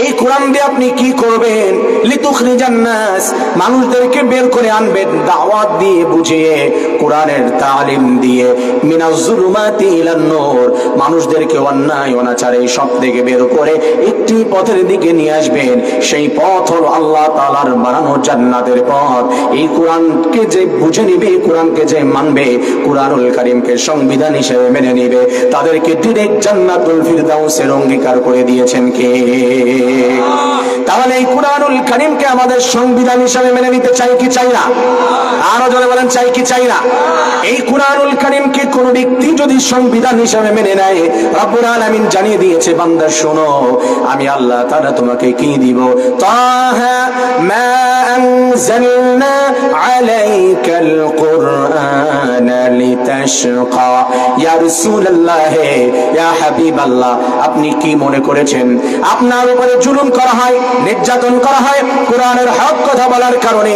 এই কোরআন দিয়ে আপনি কি করবেন? লিতুখরিজান নাস, মানুষদেরকে বের করে আনবেন দাওয়াত দিয়ে, বুঝিয়ে, কোরআনের তালিম দিয়ে, মিনাজ জুলুমাতি ইলান নূর, মানুষদেরকে অন্যায় অনাচার এই সব থেকে বের করে একটি পথের দিকে নিয়ে আসবেন। সেই পথ হলো আল্লাহ তাআলার বানানো জান্নাতের পথ। এই কোরআনকে যে বুঝে নিবে, কোরআনকে যে মানবে, কোরআনুল কারীমকে সংবিধান হিসেবে মেনে নিবে, তাদেরকে ডিরেক্ট জান্নাতুল ফিরদাউসের অঙ্গীকার করে দিয়েছেন কে? তাহলে এই কোরআনুল কারীমকে আমাদের সংবিধান হিসেবে মেনে নিতে চাই কি চাই না? আরো জোরে বলেন, চাই কি চাই না? এই কোরআনুল কারীমকে কোন ব্যক্তি যদি সংবিধান হিসেবে মেনে নেয়, রব্বুল আলামিন জানিয়ে দিয়েছে, বান্দা শোনো, আমি আল্লাহ তাআলা তোমাকে কি দিব? তাহা মা আনজালনা আলাইকাল কুরআনা লিতাশকা। ইয়া রাসূলুল্লাহ, ইয়া হাবিবাল্লাহ, আপনি কি মনে করেছেন আপনার উপরে জুলুম করা হয়, নির্যাতন করা হয়, কোরআনের হক কথা বলার কারণে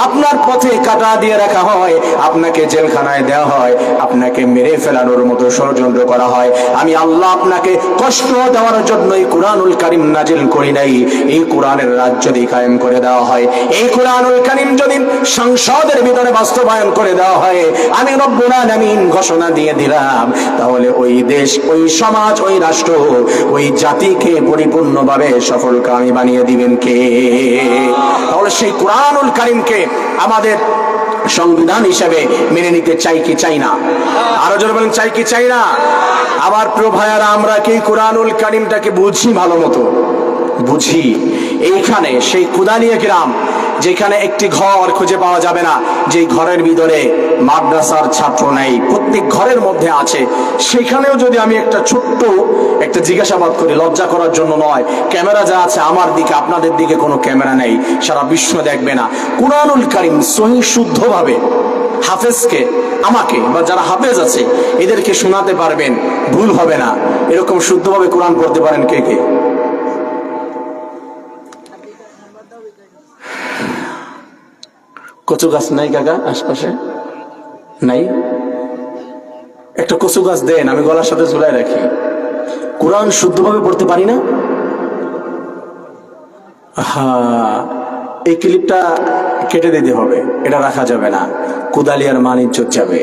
আপনার পথে কাটা দিয়ে রাখা হয়, আপনাকে জেলখানায় দেওয়া হয়, আপনাকে মেরে ফেলানোর মতো ষড়যন্ত্র করা হয়? আমি আল্লাহ আপনাকে কষ্ট দেওয়ার জন্য এই কোরআনুল কারীম নাজিল করি নাই। এই কোরআনের রাজ যদি কায়েম করে দেওয়া হয়, এই কোরআনুল কারীম যদি সংসদের ভিতরে বাস্তবায়ন করে দেওয়া হয়, আমি রব্বুল আলামিন ঘোষণা দিয়ে দিলাম, তাহলে ওই দেশ, ওই সমাজ, ওই রাষ্ট্র, ওই জাতিকে পরিপূর্ণভাবে সফলকামী বানিয়ে দিবেন কে? তাহলে সেই কোরআনুল কারীমকে আমাদের সংবিধান হিসেবে মেনে নিতে চাই কি চাই না? আরো জোরে বলেন, চাই কি চাই না? আবার প্রিয় ভাইয়ারা, আমরা কি কোরআনুল কারীমটাকে বুঝি? ভালো মতো বুঝি। এইখানে সেই কুদালিয়া গ্রাম, যেখানে একটি ঘর খুঁজে পাওয়া যাবে না, যে ঘরের ভিতরে মাদ্রাসার ছাত্র নেই, প্রত্যেক ঘরের মধ্যে আছে, সেখানেও যদি আমি একটা ছোট্ট একটা জিজ্ঞাসাবাদ করি, লজ্জা করার জন্য নয়, ক্যামেরা যা আছে আমার দিকে, আপনাদের দিকে কোনো ক্যামেরা নেই, সারা বিশ্ব দেখবে না, কোরআনুল কারীম সহি শুদ্ধভাবে হাফেজকে, আমাকে বা যারা হাফেজ আছে এদেরকে শোনাতে পারবেন, ভুল হবে না, এরকম শুদ্ধভাবে কোরআন পড়তে পারেন কে কে? কচু গাছ নাই কাকা আশপাশে? নাই? একটা কচু গাছ দেন, আমি গলার সাথে ঝুলাই রাখি। কোরআন শুদ্ধভাবে পড়তে পারি না? এই ক্লিপটা কেটে দিতে হবে, এটা রাখা যাবে না, কুদালিয়ার মান ইজ্জত যাবে।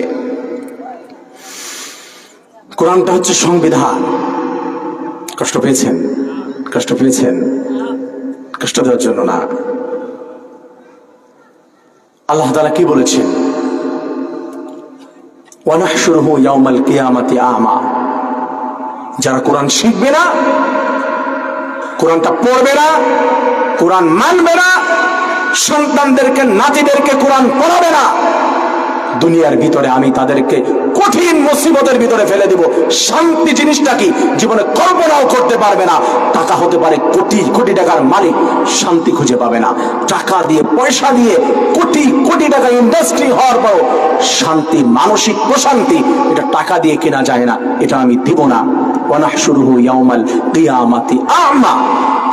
কোরআনটা হচ্ছে সংবিধান। কষ্ট পেয়েছেন? কষ্ট পেয়েছেন? কষ্ট দেওয়ার জন্য না। আল্লাহ তাআলা কি বলেছেন? ওয়ানাহশুরুহু ইয়াউমাল কিয়ামাতি আ'মা। যারা কোরআন শিখবে না, কোরআনটা পড়বে না, কোরআন মানবে না, সন্তানদেরকে, নাতিদেরকে কোরআন পড়াবে না, দুনিয়ার ভিতরে আমি তাদেরকে কঠিন মুসিবতের ভিতরে ফেলে দিব। শান্তি জিনিসটা কি জীবনে কল্পনাও করতে পারবে না। টাকা হতে পারে কোটি কোটি টাকার মালিক, শান্তি খুঁজে পাবে না। টাকা দিয়ে, পয়সা দিয়ে কোটি কোটি টাকা ইন্ডাস্ট্রি হওয়ার পর শান্তি, মানসিক প্রশান্তি, এটা টাকা দিয়ে কেনা যায় না, এটা আমি দিব না। ওয়ানাহশুরুহু ইয়াউমাল কিয়ামাতি আ'মা।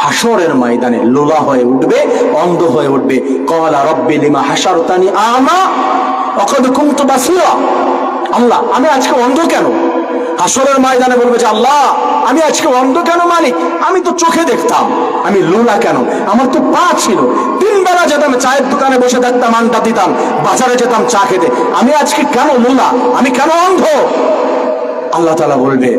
হাসরের ময়দানে লোলা হয়ে উঠবে, অন্ধ হয়ে উঠবে। ক্বালা রাব্বি লিমা হাশারতানি আ'মা ওয়াকাদ কুনতু বাসীরা। আল্লাহ, আমি আজকে অন্ধ কেন? হাসরের ময়দানে বলবে যে আল্লাহ, আমি আজকে অন্ধ কেন? মালিক, আমি তো চোখে দেখতাম। আমি লোলা কেন? আমার তো পা ছিল, 3 বেলা যেতাম, চায়ের দোকানে বসে থাকতাম, আড্ডা দিতাম, বাজারে যেতাম চা খেতে। আমি আজকে কেন লোলা? আমি কেন অন্ধ? আল্লাহ তাআলা বলবে,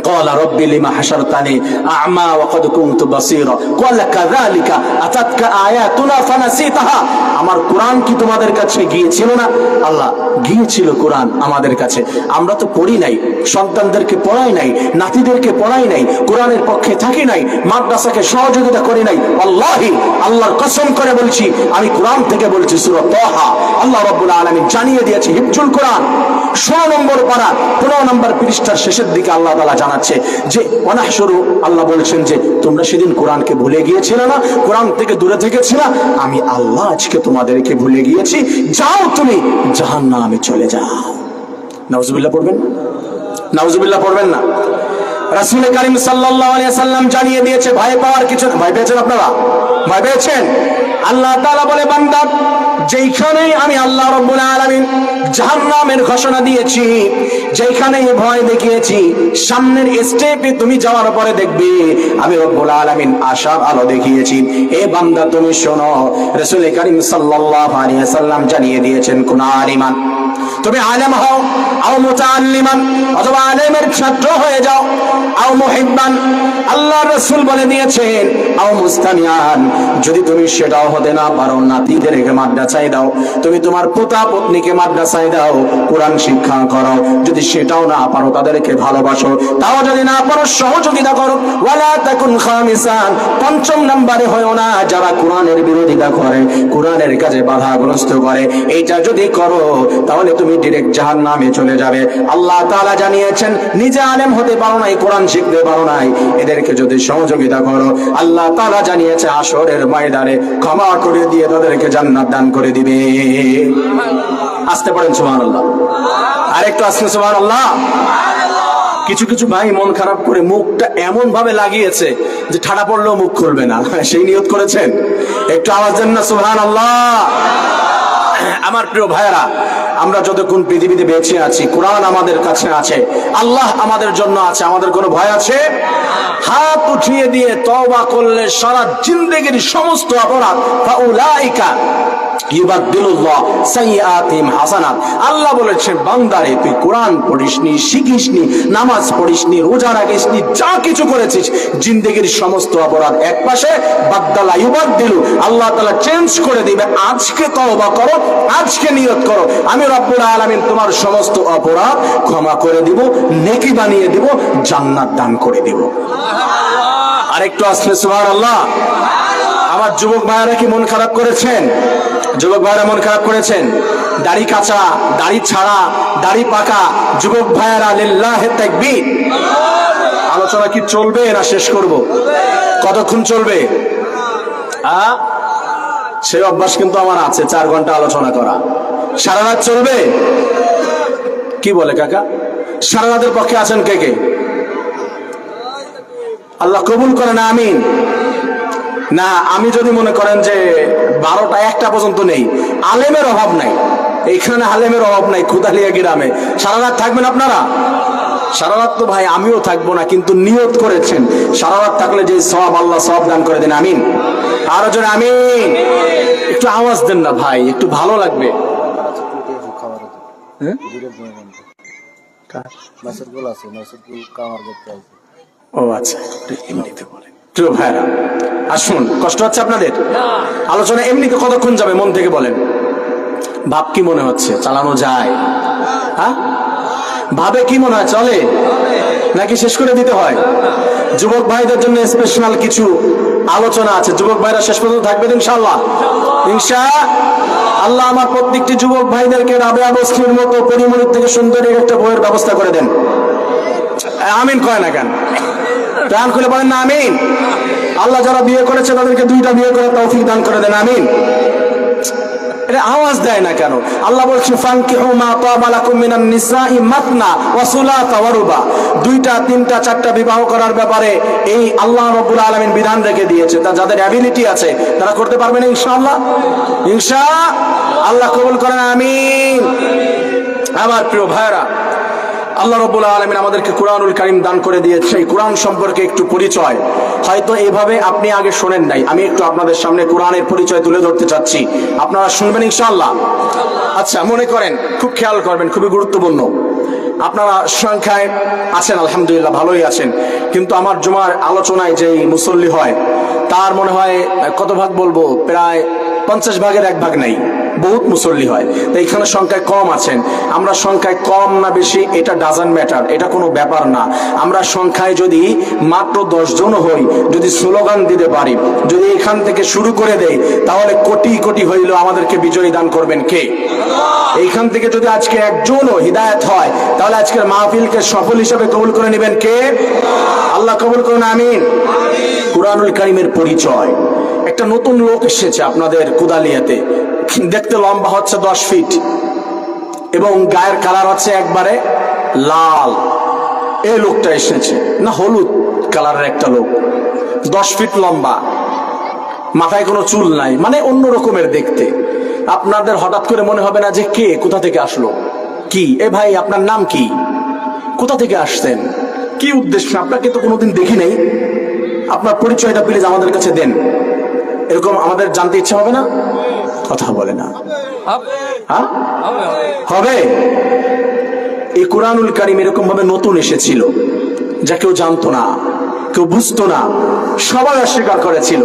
ক্বালা রাব্বি লিমা হাশারতানি আ'মা ওয়া ক্বাদ কুনতু বাসীরা ক্বালা কাযালিকা আতাতকা আয়াতুনা ফানাসিতাহা। আমার কোরআন কি তোমাদের কাছে গিয়েছিল না? আল্লাহ, গিয়েছিল কোরআন আমাদের কাছে, আমরা তো পড়ি নাই, সন্তানদেরকে পড়াই নাই, নাতিদেরকে পড়াই নাই, কোরআনের পক্ষে থাকি নাই, মাদ্রাসাকে সহযোগিতা করি নাই। আল্লাহি, আল্লাহর কসম করে বলছি, আমি কোরআন থেকে বলছি, সূরা তাহা, আল্লাহ রাব্বুল আলামিন জানিয়ে দিয়েছে, হিফজুল কোরআন 16 নম্বর পারা 15 নম্বর পৃষ্ঠার শেষের দিকে আল্লাহ তাআলা জানাচ্ছে যে ওয়ানাহশুরু, আল্লাহ বলছেন যে তোমরা সেদিন কোরআনকে ভুলে গিয়েছিলে না, কোরআন থেকে দূরে থেকেছিলে, আমি আল্লাহ আজকে তোমাদেরকে ভুলে গিয়েছি, যাও তুমি জাহান্নামে চলে যাও। নাউজুবিল্লাহ পড়বেন? নাউজুবিল্লাহ পড়বেন না? রাসূল কারীম সাল্লাল্লাহু আলাইহি ওয়াসাল্লাম জানিয়ে দিয়েছে ভয় পাওয়ার কিছু না। ভয় পেয়েছেন আপনারা? ভয় পেয়েছেন? আল্লাহ তাআলা বলে, বান্দা যেইখানেই আমি আল্লাহ রাব্বুল আলামিন জাহান্নামের ঘোষণা দিয়েছি, যেইখানেই ভয় দেখিয়েছি, সামনের স্টেপে তুমি যাওয়ার পরে দেখবে আমি রব্বুল আলামিন আশার আলো দেখিয়েছি। এ বান্দা তুমি শোনো, রাসূল কারীম সাল্লাল্লাহু আলাইহি ওয়াসাল্লাম জানিয়ে দিয়েছেন, কোন আলিমান, তুমি আলেম হও, আও মুতাআল্লিমান, অথবা আলেমের ছাত্র হয়ে যাও, আও মুহিব্বান, আল্লাহ রাসূল বলে দিয়েছেন, আও মুস্তামিয়ান, যদি তুমি সেটাও হতে না পারো, নাতিদেরকে মাদ্রাসায় দাও, তুমি তোমার পোতা পত্নীকে মাদ্রাসায় দাও, কোরআন শিক্ষা করো, যদি সেটাও না পারো তাদেরকে ভালোবাসো, তাও যদি না পারো সহযোগিতা করো। ওয়ালা তাকুন খামিসান, পঞ্চম নম্বরে হয়ো না যারা কোরআনের বিরোধিতা করে, কোরআনের কাজে বাধাগ্রস্ত করে। এইটা যদি করো তাহলে তুমি ডাইরেক্ট জাহান্নামে চলে যাবে। আল্লাহ তাআলা জানিয়েছেন, নিজে আলেম হতে পারো নাই, কোরআন শিখতে পারো নাই, এদেরকে যদি সহযোগিতা করো, আল্লাহ তাআলা জানিয়েছে হাশরের ময়দানে ক্ষমা করে দিয়ে তাদেরকে জান্নাত দান করে দিবে। আসতে পারেন সুবহানাল্লাহ, আরেকটু আসতে সুবহানাল্লাহ। কিছু কিছু ভাই মন খারাপ করে মুখটা এমন ভাবে লাগিয়েছে যে ঠাডা পড়লেও মুখ খুলবে না, সেই নিয়ত করেছেন? একটু আওয়াজ দেন না সুবহানাল্লাহ। আমার প্রিয় ভাইরা, আমরা যতক্ষণ পৃথিবীতে বেঁচে আছি, কোরআন আমাদের কাছে আছে, আল্লাহ আমাদের জন্য আছে, আমাদের কোনো ভয় আছে? হাত উঠিয়ে দিয়ে তওবা করলে সারা জিন্দেগির সমস্ত অপরাধ ফাউলাইকা ইউবাদদিলুল্লাহ সাইয়্যাতিহিম হাসানাত। আল্লাহ বলেছেন, বান্দারে তুই কোরআন পড়িসনি, শিখিসনি, নামাজ পড়িসনি, রোজা রাখিসনি, যা কিছু করেছিস, জিন্দেগির সমস্ত অপরাধ একপাশে, বাদদালা ইউবাদদিলু, আল্লাহ তাআলা চেঞ্জ করে দিবে। আজকে তওবা করো, আজকে নিয়ত করো, আমি রব্বুল আলামিন তোমার সমস্ত অপরাধ ক্ষমা করে দিব, নেকি বানিয়ে দিব, জান্নাত দান করে দিব। আরেকটু আসলে সুবহানাল্লাহ। আমার যুবক ভাইরা কি মন খারাপ করেছেন? যুবক ভাইরা মন খারাপ করেছেন? দাড়ি কাঁচা, দাড়ি ছাড়া, দাড়ি পাকা যুবক ভাইরা লিল্লাহি তাকবীর। আলোচনা কি চলবে না শেষ করব? কতক্ষণ চলবে? সেই অভ্যাস কিন্তু আমার আছে, 4 ঘন্টা আলোচনা করা। সারা রাত চলবে? কি বলে কাকা? সারা রাতের পক্ষে আছেন কে কে? আল্লাহ কবুল করেন, আমিন। না, আমি যদি মনে করেন যে 12টা 1টা পর্যন্ত নেই, আলেমের অভাব নাই, এইখানে আলেমের অভাব নাই, খুদালিয়া গ্রামে সারা রাত থাকবেন আপনারা? সারা রাত তো ভাই আমিও থাকবো না, কিন্তু নিয়ত করেছেন সারা রাত থাকলে যে সওয়াব, আল্লাহ সওয়াব দান করে দেন, আমিন। আরো জোরে আমিন। একটু আওয়াজ দেন না ভাই, একটু ভালো লাগবে। ও আচ্ছা, এমনিতে বলেন। প্রিয় ভাইরা, আসুন, কষ্ট হচ্ছে আপনাদের? আলোচনা এমনিতে কতক্ষণ যাবে মন থেকে বলেন? ভাব কি মনে হচ্ছে চালানো যায়? হ্যাঁ, ভাবে কি মনে হয় চলে নাকি শেষ করে দিতে হয়? যুবক ভাইদের জন্য স্পেশাল কিছু আলোচনা আছে, যুবক ভাইরা শেষ পর্যন্ত থাকবেন ইনশাআল্লাহ। ইনশাআল্লাহ আমার প্রত্যেকটি যুবক ভাইদেরকে রাবেয়া বস্তির মতো পরিমণির থেকে সুন্দর একটা বইয়ের ব্যবস্থা করে দেন। আমিন কয় না কেন? প্রাণ খুলে বলেন না আমিন। আল্লাহ যারা বিয়ে করেছে তাদেরকে 2টা বিয়ে করে তৌফিক দান করে দেন, আমিন। এটা আওয়াজ দেয় না কেন? আল্লাহ বলছেন, ফানকিহু মা তাবা লাকুম মিনান নিসাই মাতনা ওয়া সুলাসা ওয়া রুবা। 2টা 3টা 4টা বিবাহ করার ব্যাপারে এই আল্লাহ রাব্বুল আলামিন বিধান রেখে দিয়েছে। তা যাদের অ্যাবিলিটি আছে তারা করতে পারবেন ইনশাআল্লাহ। ইনশাআল্লাহ কবুল করেন, আমিন। আমার প্রিয় ভাইরা, আল্লাহ রাব্বুল আলামিন আমাদেরকে কুরআনুল কারীম দান করে দিয়েছে। এই কুরআন সম্পর্কে একটু পরিচয় হয়তো এইভাবে আপনি আগে শোনেন নাই, আমি একটু আপনাদের সামনে কুরআনের পরিচয় তুলে ধরতে চাচ্ছি, আপনারা শুনবেন ইনশাআল্লাহ। আচ্ছা, মনে করেন, খুব খেয়াল করবেন, খুবই গুরুত্বপূর্ণ। আপনারা সংখ্যায় আছেন আলহামদুলিল্লাহ, ভালোই আছেন, কিন্তু আমার জুমার আলোচনায় যেই মুসল্লি হয় তার মনে হয় কত ভাগ বলবো, প্রায় 50 ভাগের 1 ভাগ নাই, বহুত মুসল্লি হয়। তো এখানে সংখ্যায় কম আছেন। আমরা সংখ্যায় কম না বেশি এটা ডাজন্ট ম্যাটার, এটা কোনো ব্যাপার না। আমরা সংখ্যায় যদি মাত্র 10 জন হই, যদি স্লোগান দিতে পারি, যদি এখান থেকে শুরু করে দেই, তাহলে কোটি কোটি হইলেও আমাদেরকে বিজয়ী দান করবেন কে? এইখান থেকে যদি আজকে একজনও হিদায়াত হয়, তাহলে আজকের মাহফিলকে সফল হিসেবে কবুল করে নেবেন কে? আল্লাহ কবুল করুন, আমিন। কুরআনুল কারীমের পরিচয়। একটা নতুন লোক এসেছে আপনাদের কুদালিয়াতে, দেখতে লম্বা হচ্ছে 10 ফিট এবং গায়ের কালার হচ্ছে একবারে লাল, এই লোকটা এসেছে না, হলুদ কালারের একটা লোক, 10 ফিট লম্বা, মাথায় কোনো চুল নাই, মানে অন্য রকমের দেখতে। আপনাদের হঠাৎ করে মনে হবে না যে কে, কোথা থেকে আসলো, কি এ ভাই আপনার নাম কি, কোথা থেকে আসছেন, কি উদ্দেশ্য, আপনাকে তো কোনোদিন দেখি নাই, আপনার পরিচয়টা প্লিজ আমাদের কাছে দেন। এরকম আমাদের জানতে ইচ্ছা হবে না? কথা বলে না, হ্যাঁ হবে। এই কোরআনুল কারীম এরকম ভাবে নতুন এসেছিল, যা কেউ জানতো না, কেউ বুঝতো না, সবাই অস্বীকার করেছিল।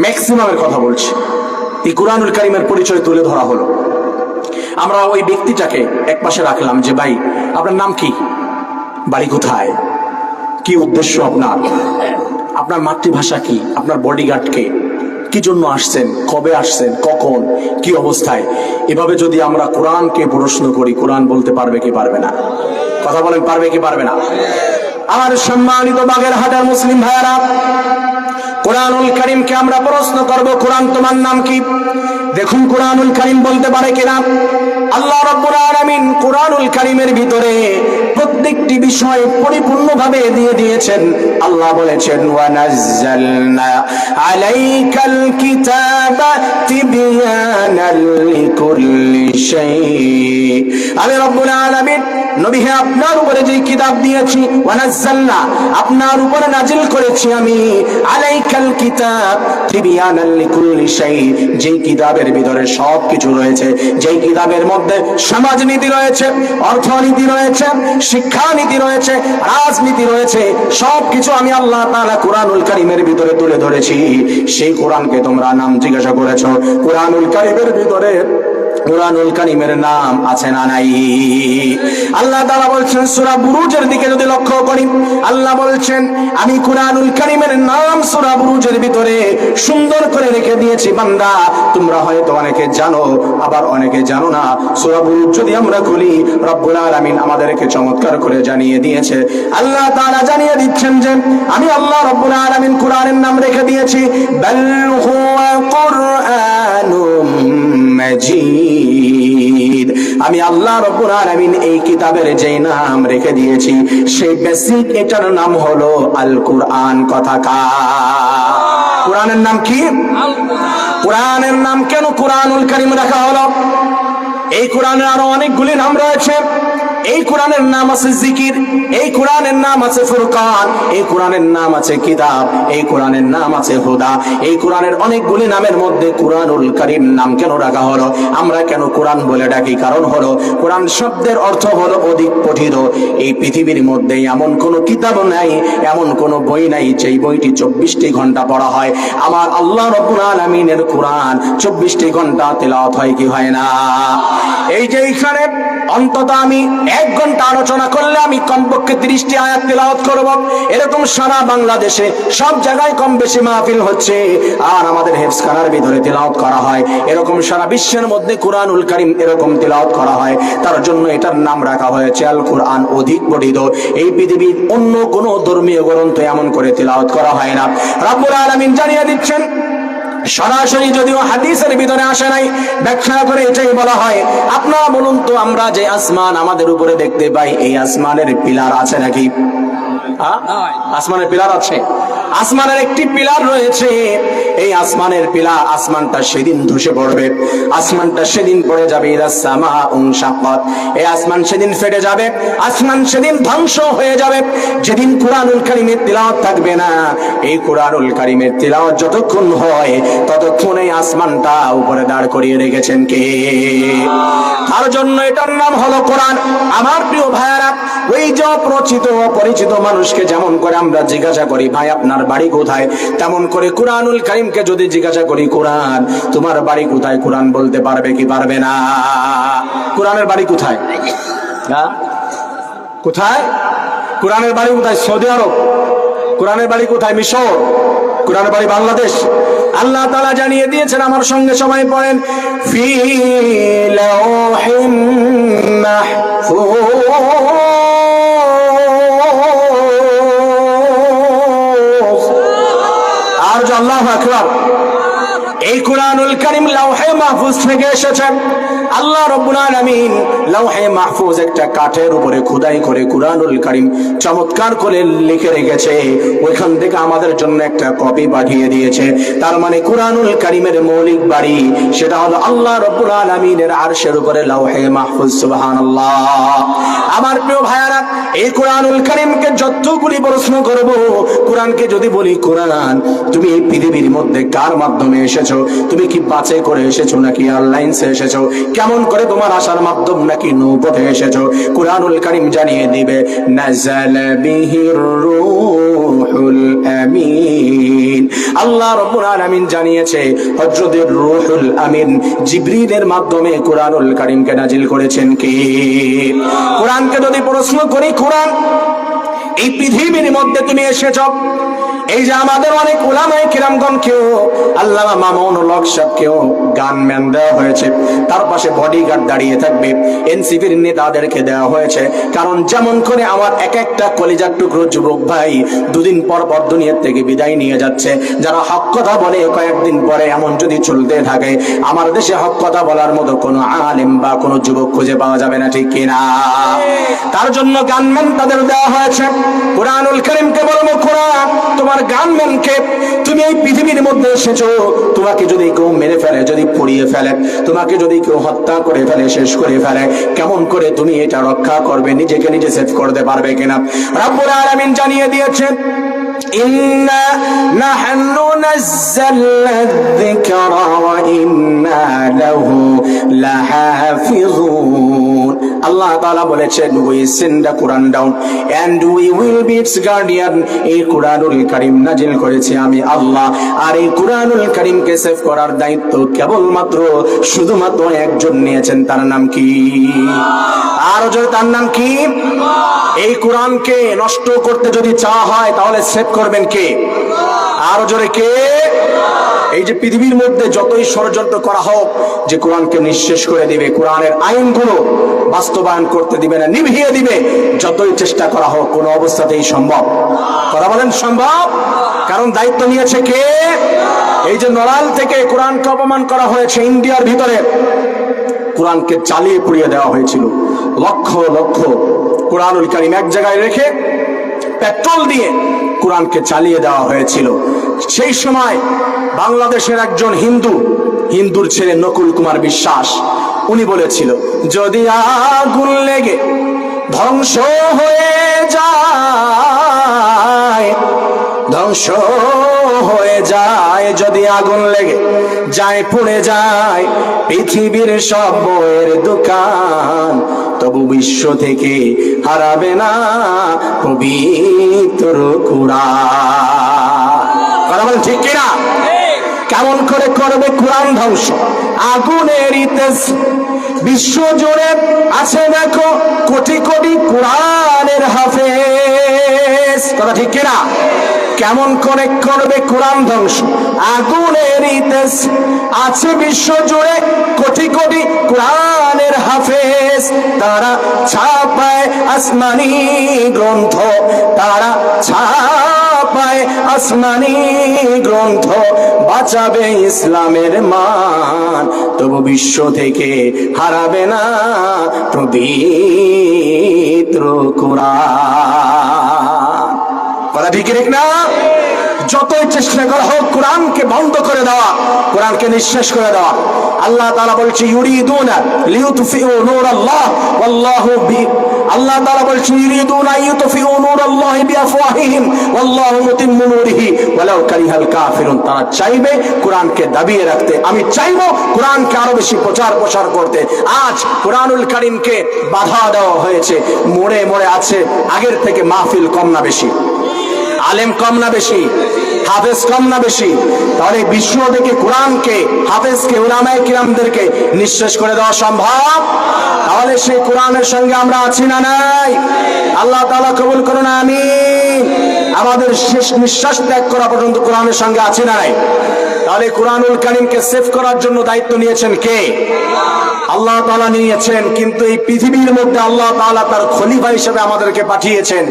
ম্যাক্সিমামের কথা বলছি। এই কোরআনুল কারীমের পরিচয় তুলে ধরা হলো। আমরা ওই ব্যক্তিটাকে এক পাশে রাখলাম যে ভাই আপনার নাম কি, বাড়ি কোথায়, কি উদ্দেশ্য আপনার, আপনার মাতৃভাষা কি, আপনার বডিগার্ড কে, কি জন্য আসছেন, কবে আসছেন, কখন, কি অবস্থায়। এভাবে যদি আমরা কোরআনকে প্রশ্ন করি, কোরআন বলতে পারবে কি পারবে না? কথা বলেন, পারবে কি পারবে না? আমার সম্মানিত বাগেরহাটের মুসলিম ভাইয়ারা, কোরআনুল কারীমকে আমরা প্রশ্ন করব, কোরআন তোমার নাম কি? দেখুন কোরআনুল কারীম বলতে পারে কিনা। আল্লাহ রাব্বুল আলামিন কোরআনুল কারীমের ভিতরে প্রত্যেকটি বিষয় পরিপূর্ণভাবে দিয়ে দিয়েছেন। আল্লাহ বলেছেন ওয়া নাযালনা আলাইকাল কিতাবা তিবয়ানাল লিকুল্লি শাই। আমি রাব্বুল আলামিন নবী হে আপনার উপরে যে কিতাব দিয়েছি, ওয়া নাযালনা আপনার উপরে নাজিল করেছি আমি, আলাইকাল কিতাব তিবয়ানাল লিকুল্লি শাই, যে কিতাবের ভিতরে সবকিছু রয়েছে, যেই কিতাবের মধ্যে সমাজনীতি রয়েছে, অর্থনীতি রয়েছে, শিক্ষানীতি রয়েছে, রাজনীতি রয়েছে, সবকিছু আমি আল্লাহ তাআলা কোরআনুল কারীমের ভিতরে তুলে ধরেছি। সেই কোরআনকে তোমরা নাম জিজ্ঞাসা করেছো, কোরআনুল কারীমের ভিতরে কোরআনুল কারীমের নাম আছে না নাই? আল্লাহ তাআলা বলছেন সূরা বুরুজের দিকে যদি লক্ষ্য করি, আল্লাহ বলছেন আমি কোরআনুল কারীমের নাম সূরা বুরুজের ভিতরে সুন্দর করে রেখে দিয়েছি বান্দা। তোমরা হয়তো অনেকে জানো, আবার অনেকে জানো না। সূরা বুরুজ যদি আমরা খুলি, রব্বুল আলামিন আমাদেরকে চমৎকার করে জানিয়ে দিয়েছে। আল্লাহ তাআলা জানিয়ে দিচ্ছেন যে আমি আল্লাহ রব্বুল আলামিন কোরআনের নাম রেখে দিয়েছি বাল হুয়া কুরআনুম মাজিদ। আমি আল্লাহ রাব্বুল আলামিন এই কিতাবের যেই নাম রেখে দিয়েছি, সেই বেসিক এটার নাম হলো আল কুরআন। কথা কা কোরআনের নাম কি? কোরআনের নাম কেন কোরআনুল কারীম রাখা হলো? এই কোরআনের আরো অনেকগুলি নাম রয়েছে। এই কোরআনের নাম আছে জিকির, এই কোরআনের নাম আছে ফুরকান, এই কোরআনের নাম আছে কিতাব, এই কোরআনের নাম আছে হুদা। এই কোরআনের অনেকগুলি নামের মধ্যে কোরআনুল কারীম নাম কেন রাখা হলো? আমরা কেন কোরআন বলে ডাকি? কারণ হলো কোরআন শব্দের অর্থ হলো অধিক পঠিত। এই পৃথিবীর মধ্যে এমন কোনো কিতাব নাই, এমন কোনো বই নাই যেই বইটি 24টি ঘন্টা পড়া হয়। আমার আল্লাহ রাব্বুল আলামিনের কোরআন 24টি ঘন্টা তেলাওয়াত হয় কি হয় না? এই যে এখানে অন্তত আমি 1 ঘন্টা আলোচনা করলে আমি কমপক্ষে 30টি আয়াত তেলাওয়াত করব। এরকম সারা বাংলাদেশে সব জায়গায় কম বেশি মাহফিল হচ্ছে, আর আমাদের হেফজখানার ভিতরে তেলাওয়াত করা হয়। এরকম সারা বিশ্বের মধ্যে কোরআনুল কারীম এরকম তেলাওয়াত করা হয়। তার জন্য এটার নাম রাখা হয়েছে আল কোরআন, অধিক পঠিত। এই পৃথিবীর অন্য কোনো ধর্মীয় গ্রন্থ এমন করে তেলাওয়াত করা হয় না। রব্বুল আলামিন জানিয়ে দিচ্ছেন, সরাসরি যদিও হাদিসের ভিতরে আসে নাই, ব্যাখ্যা করে এটাই বলা হয়। আপনারা বলুন তো, আমরা যে আসমান আমাদের উপরে দেখতে পাই, এই আসমানের পিলার আছে নাকি? আসমানের পিলার আছে? আসমানের একটি পিলার রয়েছে। এই আসমানের পিলার, আসমানটা সেদিন ধসে পড়বে, আসমানটা সেদিন পড়ে যাবে। ইদা সামাউন শাক্কাত, এই আসমান সেদিন ফেটে যাবে, আসমান সেদিন ধ্বংস হয়ে যাবে। যেদিন কোরআনুল কারীমের তিলাওয়াত থাকবে না, এই কোরআনুল কারীমের তিলাওয়াত যতক্ষণ হয় ততক্ষণ এই আসমানটা উপরে দাঁড় করিয়ে রেখেছেন কে? তার জন্য এটার নাম হলো কোরআন। আমার প্রিয় ভাইয়ারা, ওই যে অপরিচিত অপরিচিত মানুষকে যেমন করে আমরা জিজ্ঞাসা করি ভাই আপনার বাড়ি কোথায়, তেমন করে কোরআনুল কারীমকে যদি জিজ্ঞাসা করি কোরআন তোমার বাড়ি কোথায়, কোরআন বলতে পারবে কি পারবে না? কোরআনের বাড়ি কোথায়? কোথায় কোরআনের বাড়ি? কোথায়? সৌদি আরব। কোরআনের বাড়ি কোথায়? মিশর। কোরআনের বাড়ি বাংলাদেশ। আল্লাহ তাআলা জানিয়ে দিয়েছেন, আমার সঙ্গে সবাই পড়েন, ফি লাওহিম মাহফুজ। আর আল্লাহু আকবার। এই কোরআনুল কারীম লাওহে মাহফুজ থেকে এসেছে। আল্লাহ রাব্বুল আলামিন লাওহে মাহফুজ একটা কাঠের উপরে খোদাই করে কুরআনুল কারীম চমৎকার করে লিখে রেখেছে, ওইখান থেকে আমাদের জন্য একটা কপি পাঠিয়ে দিয়েছে। তার মানে কুরআনুল কারীমের মৌলিক বাড়ি সেটা হলো আল্লাহ রাব্বুল আলামিনের আরশের উপরে লাওহে মাহফুজ। সুবহানাল্লাহ। আমার প্রিয় ভাইয়ারা, এই কুরআনুল কারীমকে যতগুলি প্রশ্ন করব, কোরআনকে যদি বলি কোরআন তুমি এই পৃথিবীর মধ্যে কার মাধ্যমে এসেছো, তুমি কি বাছাই করে এসেছো নাকি এয়ারলাইন্সে এসেছো, কেমন করে তোমার আসার মাধ্যম নাকি নৌপথে এসেছো, কুরআনুল কারীম জানিয়ে দিবে নাযালা বিহির রূহুল আমিন। আল্লাহ রাব্বুল আলামিন জানিয়েছে হযরতের রূহুল আমিন জিবরিলের মাধ্যমে কুরআনুল কারীমকে নাজিল করেছেন কে? কোরআনকে যদি প্রশ্ন করি, কোরআন এই পৃথিবীর মধ্যে তুমি এসেছো, এই যে আমাদের অনেক উলামায়ে কিরামগণকেও আল্লামা মামুনুল হক সাহেবকেও গানম্যান দেওয়া হয়েছে, তার পাশে বডিগার্ড দাঁড়িয়ে থাকবে, এনসিপির নেতাদেরকে দেওয়া হয়েছে। কারণ যেমন করে আমার এক একটা কলিজার টুকরো যুবক ভাই দুদিন পর পর দুনিয়ার থেকে বিদায় নিয়ে যাচ্ছে, যারা হক কথা বলে কয়েকদিন পরে এমন যদি চলতে থাকে, আমার দেশে হক কথা বলার মতো কোনো আলেম বা কোনো যুবক খুঁজে পাওয়া যাবে না, ঠিক কিনা? তার জন্য গানম্যান তাদের দেওয়া হয়েছে। কুরআনুল কারীমকে বলবো, কোরআন তোমার গানম্যানকে, তুমি এই পৃথিবীর মধ্যে এসেছো, তোমাকে যদি কেউ মেরে ফেলে, যদি পুড়িয়ে ফেলে, তোমাকে যদি কেউ হত্যা করে ফেলে, শেষ করে ফেলে, কেমন করে তুমি এটা রক্ষা করবে, নিজেকে নিজে সেভ করতে পারবে কিনা? রব্বুল আলামিন জানিয়ে দিয়েছেন ইন্না নাহনু নাযালনা যিকরা ওয়া ইন্না লাহু লাহাফিজুন। আল্লাহ তাআলা বলেছেন we send the Quran down and we will be its guardian। এই কুরআনুল কারীম নাজিল করেছি আমি আল্লাহ, আর এই কুরআনুল কারীমকে সেভ করার দায়িত্ব কেবলমাত্র শুধুমাত্র একজন নিয়েছেন, তার নাম কি? আর যদি তার নাম কি? এই কোরআনকে নষ্ট করতে যদি চাওয়া হয় তাহলে সেভ করবেন কে? আর জোরে কে? এই যে পৃথিবীর মধ্যে যতই ষড়যন্ত্র করা হোক যে কোরআনকে নিঃশেষ করে দিবে, কোরআনের আইনগুলো বাস্তবায়ন করতে দিবে না, নিভিয়ে দিবে, যতই চেষ্টা করা হোক কোনো অবস্থাতেই সম্ভব? কথা বলেন সম্ভব? কারণ দায়িত্ব নিয়েছে কে? এই যে নড়াল থেকে কোরআনকে অপমান করা হয়েছে, ইন্ডিয়ার ভিতরে কোরআনকে চালিয়ে পুড়িয়ে দেওয়া হয়েছিল, লক্ষ লক্ষ কুরআনুল কারীম এক জায়গায় রেখে পেট্রোল দিয়ে কোরআনকে চালিয়ে দেওয়া হয়েছিল। সেই সময় বাংলাদেশের একজন হিন্দুর ছেলে নকুল কুমার বিশ্বাস, উনি বলেছিল যদি আগুন লেগে ধ্বংস হয়ে যায়, ধ্বংস হয়ে যায়, যদি আগুন লেগে যায়, পুড়ে যায় পৃথিবীর সব বইয়ের দোকান, তবু বিশ্ব থেকে হারাবে না পবিত্র কুরআন। কথা বলেন ঠিক কিনা? কেমন করে করবে কোরআন ধ্বংস? আগুনের ইতিহাস বিশ্ব জুড়ে আছে দেখো কোটি কোটি কোরআনের হাফেজ। কথা ঠিক কিনা? কেমন করে করবে কোরআন ধ্বংস? আগুনের ইতিহাস আছে বিশ্ব জুড়ে কোটি কোটি কোরআনের হাফেজ, তারা ছাপায় আসমানি গ্রন্থ, তারা ছাপায় আসমানি গ্রন্থ, বাঁচাবে ইসলামের মান, তবু বিশ্ব থেকে হারাবে না পবিত্র কুরআন। কথা ঠিক না? যতই চেষ্টা করা হোক কোরআনকে বন্ধ করে দেওয়া, কোরআনকে নিঃশেষ করে দেওয়া, আল্লাহ তাআলা বলছে ইউরিদুনা লিইউতফিউ নূরাল্লাহ ওয়াল্লাহু বি, আল্লাহ তাআলা বলছে ইউরিদুনা ইউতফিউ নূরাল্লাহি বিআফওয়াহিহিম ওয়াল্লাহু মুতিম্মু নূরিহি ওয়ালাউ কারিহাল কাফিরুন। তারা চাইবে কোরআনকে দাবিয়ে রাখতে, আমি চাইবো কোরআনকে আরো বেশি প্রচার করতে। আজ কোরআনুল কারীমকে বাধা দেওয়া হয়েছে, মোড়ে মোড়ে আছে আগের থেকে মাহফিল কম না বেশি, আলেম কম না বেশি, হাফেজ কম না বেশি? তাহলে বিশ্ব থেকে কোরআনকে, হাফেজকে, উলামায়ে কিরামদেরকে নিঃশেষ করে দেওয়া সম্ভব? তাহলে সেই কোরআনের সঙ্গে আমরা আছি না নাই? আল্লাহ তাআলা কবুল করুন, আমিন। আমাদের শেষ নিঃশ্বাস ত্যাগ করা পর্যন্ত কোরআনের সঙ্গে আছি না নাই? তাহলে কোরআনুল কারীমকে সেভ করার জন্য দায়িত্ব নিয়েছেন কে? আল্লাহ তাআলা নিয়েছেন, কিন্তু এই পৃথিবীর মধ্যে আল্লাহ তাআলা তার খলিফা হিসেবে আমাদেরকে পাঠিয়েছেন।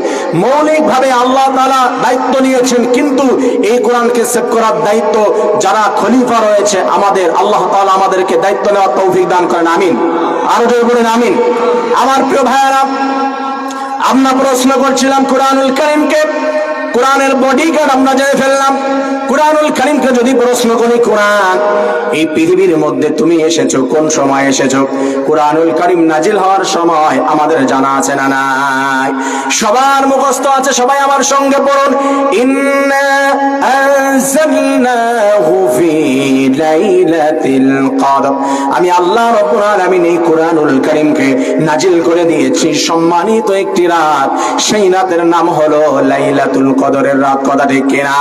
মৌলিকভাবে আল্লাহ তাআলা দায়িত্ব নিয়েছেন, কিন্তু এই কোরআনকে সেভ করার দায়িত্ব যারা খলিফা রয়েছে আমাদের, আল্লাহ তাআলা আমাদেরকে দায়িত্ব নেওয়ার তৌফিক দান করেন, আমিন। আরো জোরে বলেন আমিন। আমার প্রিয় ভাইয়েরা, আমরা প্রশ্ন করছিলাম কোরআনুল কারীমকে, কোরআনের বডিগার্ড আমরা জেনে ফেললাম। কোরআনুল কারীমকে যদি প্রশ্ন করি, কোরআন এই পৃথিবীর মধ্যে তুমি এসেছো কোন সময় এসেছো? কোরআনুল কারীম নাজিল হওয়ার সময় আমাদের জানা আছে না নাই? সবার মুখস্থ আছে, সবাই আমার সঙ্গে পড়ুন। ইন্না আনজালনাহু ফি লাইলাতিল কদর। আমি আল্লাহ রাব্বুল আলামিন এই কোরআনুল কারীমকে নাজিল করে দিয়েছি সম্মানিত একটি রাত, সেই রাতের নাম হলো লাইলাতুল কদরের রাত। কথা ঠিক কিনা?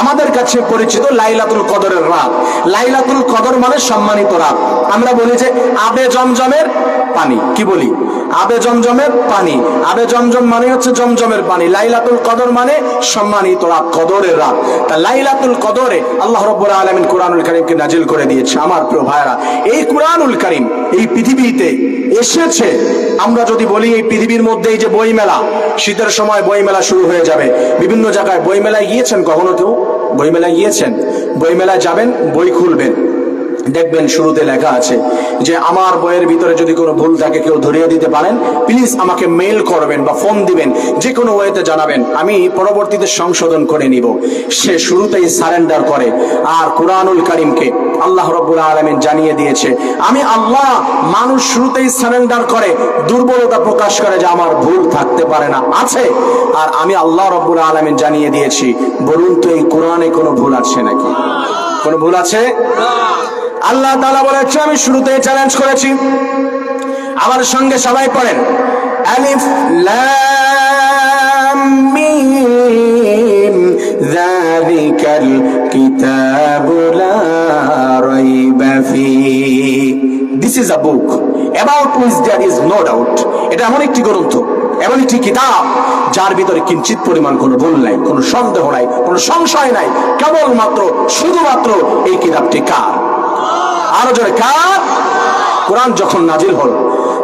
আমাদের কাছে পরিচিত লাইলাতুল কদরের রাত। লাইলাতুল কদর মানে সম্মানিত রাত। আমরা বলি যে আবে জমজমের পানি, কি বলি? আবে জমজমের পানি। আবে জমজম মানে হচ্ছে জমজমের পানি। লাইলাতুল কদর মানে সম্মানিত রাত, কদরের রাত। তা লাইলাতুল কদরে আল্লাহ রাব্বুল আলামিন কোরআনুল কারীমকে নাজিল করে দিয়েছে। আমার প্রিয় ভাইরা, এই কোরআনুল কারীম এই পৃথিবীতে এসেছে। আমরা যদি বলি এই পৃথিবীর মধ্যে এই যে বই মেলা, শীতের সময় বই মেলা শুরু হয়ে যাবে বিভিন্ন জায়গায়। বই মেলায় গিয়েছেন কখনো কেউ? বই মেলায় গিয়েছেন? বই মেলায় যাবেন, বই খুলবেন, দেখবেন শুরুতে লেখা আছে যে আমার বইয়ের ভিতরে যদি কোনো ভুল থাকে কেউ ধরিয়ে দিতে পারেন, প্লিজ আমাকে মেইল করবেন বা ফোন দিবেন, যে কোনো ওয়েতে জানাবেন, আমি পরবর্তীতে সংশোধন করে নিব। সে শুরুতেই সারেন্ডার করে। আর কোরআনুল কারীমকে আল্লাহ রাব্বুল আলামিন জানিয়ে দিয়েছে, আমি আল্লাহ। মানুষ শুরুতেই সারেন্ডার করে, দুর্বলতা প্রকাশ করে যে আমার ভুল থাকতে পারে না, আছে। আর আমি আল্লাহ রাব্বুল আলামিন জানিয়ে দিয়েছি, বলুন তো এই কোরআনে কোনো ভুল আছে নাকি? কোনো ভুল আছে? আল্লাহ তাআলা বলেছে, আমি শুরুতেই চ্যালেঞ্জ করেছি। আমার সঙ্গে সবাই পড়েন, আলিফ লাম মিম যালিকাল কিতাবু লা রাইবা ফিহি। This is a book about which there is no doubt. এটা এমন একটি গ্রন্থ, এমন একটি কিতাব যার ভিতরে কিঞ্চিত পরিমাণ কোনো ভুল নাই, কোনো সন্দেহ নাই, কোনো সংশয় নাই। কেবলমাত্র শুধুমাত্র এই কিতাবটি কার? আরো জোরে, কার? কোরআন যখন নাজিল হল,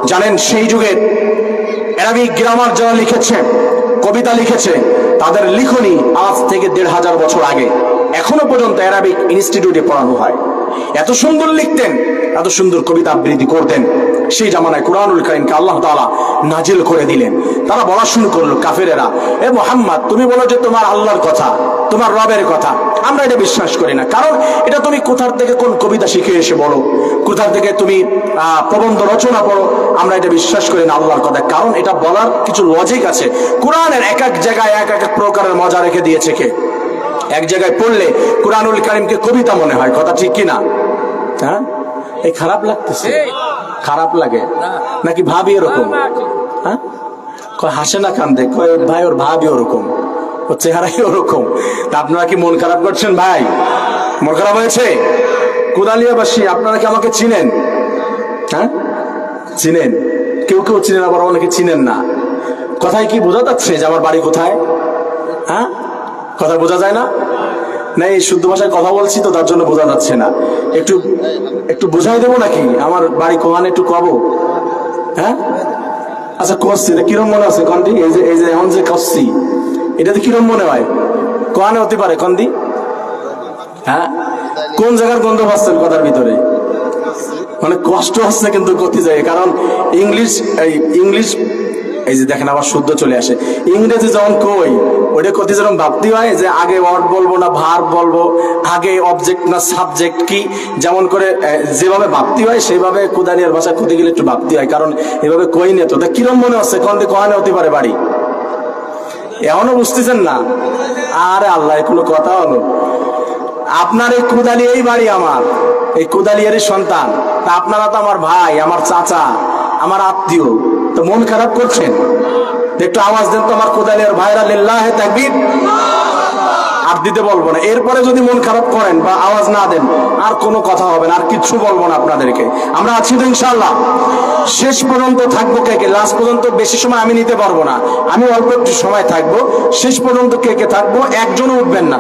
জানেন সেই যুগের অ্যারাবিক গ্রামার যারা লিখেছে, কবিতা লিখেছে, তাদের লিখনি আজ থেকে ১৫০০ বছর আগে এখনো পর্যন্ত অ্যারাবিক ইনস্টিটিউটে পড়ানো হয়। এত সুন্দর লিখতেন, এত সুন্দর কবিতা আবৃত্তি করতেন। সেই জামানায় কোরআনুল কারীমকে আল্লাহ তাআলা নাজিল করে দিলেন। তারা বলা শুরু করলো, কাফেরেরা, এ মুহাম্মদ তুমি বলো যে তোমার আল্লাহর কথা, তোমার রবের কথা, আমরা এটা বিশ্বাস করি না। কারণ এটা তুমি কোথার থেকে কোন কবিতা শিখে এসে বলো, কোথার থেকে তুমি প্রবন্ধ রচনা পড়ো, আমরা এটা বিশ্বাস করি না আল্লাহর কথা। কারণ এটা বলার কিছু লজিক আছে। কোরআনের এক এক জায়গায় এক এক প্রকারের মজা রেখে দিয়েছে কে? এক জায়গায় পড়লে কোরআনুল কারীমকে কবিতা মনে হয়। কথা ঠিক কিনা? হ্যাঁ, এই খারাপ লাগতেছে? খারাপ লাগে নাকি ভাবি এরকম? হ্যাঁ, হাসে না কান্দে, কয় ভাই ওর ভাবি ওরকম, ওর চেহারাই ওরকম। তা আপনারা কি মন খারাপ করছেন? ভাই মন খারাপ হয়েছে? কোদালিয়াবাসী আপনারা কি আমাকে চিনেন? হ্যাঁ, চিনেন? কেউ কেউ চিনেন, আবার অনেকে চিনেন না। কথায় কি বোঝা যাচ্ছে যে আমার বাড়ি কোথায়? হ্যাঁ, কথা বোঝা যায় না? না, এই শুদ্ধ ভাষায় কথা বলছি তো, তার জন্য বোঝা যাচ্ছে না। একটু একটু বোঝাই দেবো নাকি আমার বাড়ি কোহান? একটু কব? হ্যাঁ, আচ্ছা করছি, কিরম মনে আছে কন্দি? এই যে এখন যে করছি, এটাতে কিরম মনে হয়? কোহানে হতে পারে কন্দি? হ্যাঁ, কোন জায়গার গন্ধ পাচ্ছেন কথার ভিতরে? মানে কষ্ট হচ্ছে কিন্তু করতে যায়, কারণ ইংলিশ এই যে দেখেন আবার শুদ্ধ চলে আসে। ইংরেজি যখন কই ওইটা করতে যেরকম ভাবতে হয় যে আগে ওয়ার্ড বলবো না ভার্ব বলবো, আগে অবজেক্ট না সাবজেক্ট কি, যেমন করে যেভাবে ভাবতে হয় সেইভাবে কুদানিয়ার ভাষা করতে গেলে একটু ভাবতে হয়, কারণ এভাবে কই নিয়ে তো। তা কিরম মনে হচ্ছে কোন দিকে কোহানে হতে পারে বাড়ি? এখনো বুঝতেছেন না? আরে আল্লাহ, কোনো কথা হলো? আপনার এই কুদালি এই বাড়ি, আমার এই কুদালিয়ারই সন্তান। তা আপনারা তো আমার ভাই, আমার চাচা, আমার আত্মীয়, তো মন খারাপ করছেন? একটু আওয়াজ দেন তো আমার কোদালিয়ার ভাইরা, লিল্লাহে তাকবীর। আর দিতে বলবো না। এরপরে যদি মন খারাপ করেন বা আওয়াজ না দেন, আর কোনো কথা হবে না, আর কিচ্ছু বলবো না আপনাদেরকে। আমরা আছি তো ইনশাআল্লাহ? শেষ পর্যন্ত থাকবো কে কে? লাস্ট পর্যন্ত বেশি সময় আমি নিতে পারবো না, আমি অল্প একটু সময় থাকবো। শেষ পর্যন্ত কে কে থাকবো? একজনও উঠবেন না।